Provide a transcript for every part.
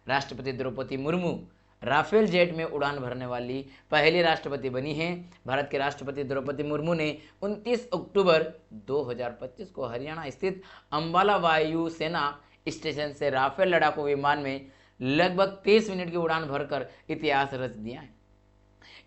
राष्ट्रपति Draupadi Murmu Rafale jet में उड़ान भरने वाली पहली राष्ट्रपति बनी हैं। भारत के राष्ट्रपति द्रौपदी मुर्मू ने 29 अक्टूबर 2025 को हरियाणा स्थित अंबाला वायु सेना स्टेशन से राफेल लड़ाकू विमान में लगभग 30 मिनट की उड़ान भरकर इतिहास रच दिया है।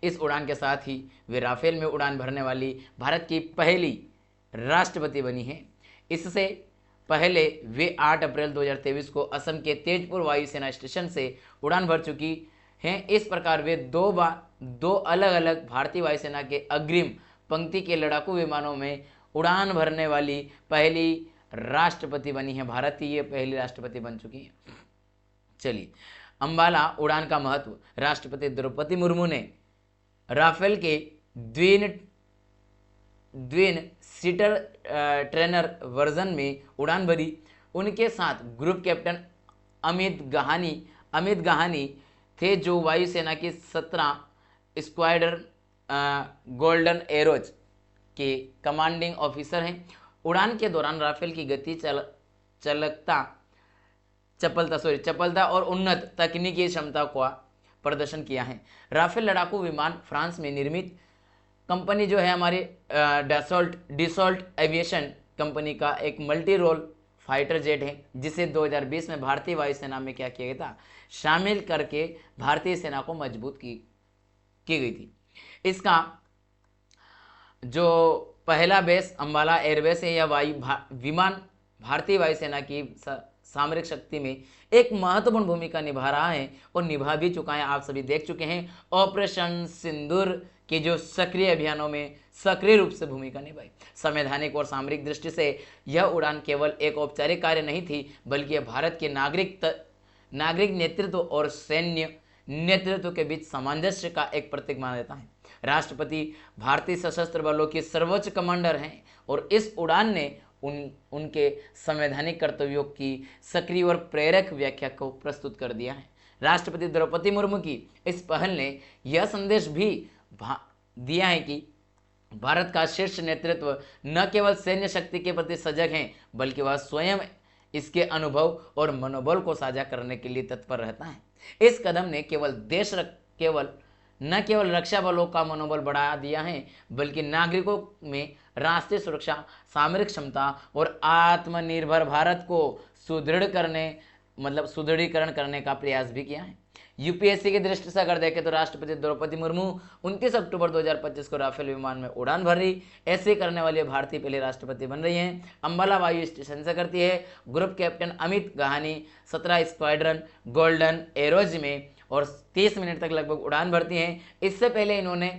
इस उड़ान के साथ ही वे राफेल में उड़ान भरने वाली भारत की पहली राष्ट्रपति बनी हैं। इससे पहले वे 8 अप्रैल 2023 को असम के तेजपुर वायुसेना स्टेशन से उड़ान भर चुकी हैं। इस प्रकार वे दो अलग अलग भारतीय वायुसेना के अग्रिम पंक्ति के लड़ाकू विमानों में उड़ान भरने वाली पहली राष्ट्रपति बनी है। भारत की ये पहली राष्ट्रपति बन चुकी है। चलिए, अंबाला उड़ान का महत्व। राष्ट्रपति द्रौपदी मुर्मू ने राफेल के द्विन सीटर ट्रेनर वर्जन में उड़ान भरी। उनके साथ ग्रुप कैप्टन अमित गहानी थे, जो वायुसेना की 17 स्क्वाड्रन गोल्डन एरोज के कमांडिंग ऑफिसर हैं। उड़ान के दौरान राफेल की गति, चपलता और उन्नत तकनीकी क्षमता का प्रदर्शन किया है। राफेल लड़ाकू विमान फ्रांस में निर्मित कंपनी जो है हमारी डसॉल्ट एविएशन कंपनी का एक मल्टी रोल फाइटर जेट है, जिसे 2020 में भारतीय वायुसेना में क्या किया गया था, शामिल करके भारतीय सेना को मजबूत की गई थी। इसका जो पहला बेस अंबाला एयरबेस है, यह विमान भारतीय वायुसेना की सामरिक शक्ति में एक महत्वपूर्ण भूमिका निभा रहा है और निभा भी चुका है। आप सभी देख चुके हैं ऑपरेशन सिंदूर के जो सक्रिय अभियानों में सक्रिय रूप से भूमिका निभाई। संवैधानिक और सामरिक दृष्टि से यह उड़ान केवल एक औपचारिक कार्य नहीं थी, बल्कि यह भारत के नागरिक नेतृत्व और सैन्य नेतृत्व के बीच सामंजस्य का एक प्रतीक माना जाता है। राष्ट्रपति भारतीय सशस्त्र बलों के सर्वोच्च कमांडर हैं और इस उड़ान ने उनके संवैधानिक कर्तव्यों की सक्रिय और प्रेरक व्याख्या को प्रस्तुत कर दिया है। राष्ट्रपति द्रौपदी मुर्मू की इस पहल ने यह संदेश भी दिया है कि भारत का शीर्ष नेतृत्व न केवल सैन्य शक्ति के प्रति सजग है, बल्कि वह स्वयं इसके अनुभव और मनोबल को साझा करने के लिए तत्पर रहता है। इस कदम ने न केवल रक्षा बलों का मनोबल बढ़ा दिया है, बल्कि नागरिकों में राष्ट्रीय सुरक्षा, सामरिक क्षमता और आत्मनिर्भर भारत को सुदृढ़ीकरण करने का प्रयास भी किया है। यूपीएससी की दृष्टि से अगर देखें तो राष्ट्रपति द्रौपदी मुर्मू 29 अक्टूबर 2025 को राफेल विमान में उड़ान भर रही। ऐसे करने वाली भारतीय पहली राष्ट्रपति बन रही हैं। अंबाला वायु स्टेशन से करती है। Group captain Amit Gahani 17 squadron golden arrows में और 30 मिनट तक लगभग उड़ान भरती हैं। इससे पहले इन्होंने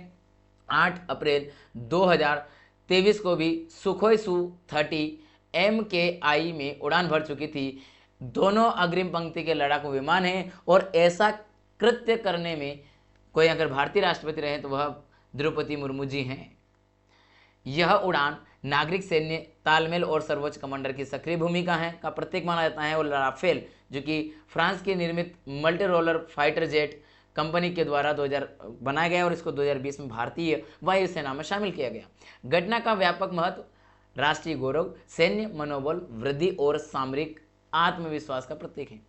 8 अप्रैल 2023 को भी सुखोई Su-30 MKI में उड़ान भर चुकी थी। दोनों अग्रिम पंक्ति के लड़ाकू विमान हैं और ऐसा कृत्य करने में कोई अगर भारतीय राष्ट्रपति रहे तो वह द्रौपदी मुर्मू जी हैं। यह उड़ान नागरिक सैन्य तालमेल और सर्वोच्च कमांडर की सक्रिय भूमिका है का प्रतीक माना जाता है। और राफेल जो कि फ्रांस की निर्मित multi roller fighter jet company के द्वारा बनाया गया और इसको 2020 में भारतीय वायुसेना में शामिल किया गया। घटना का व्यापक महत्व, राष्ट्रीय गौरव, सैन्य मनोबल वृद्धि और सामरिक आत्मविश्वास का प्रतीक है।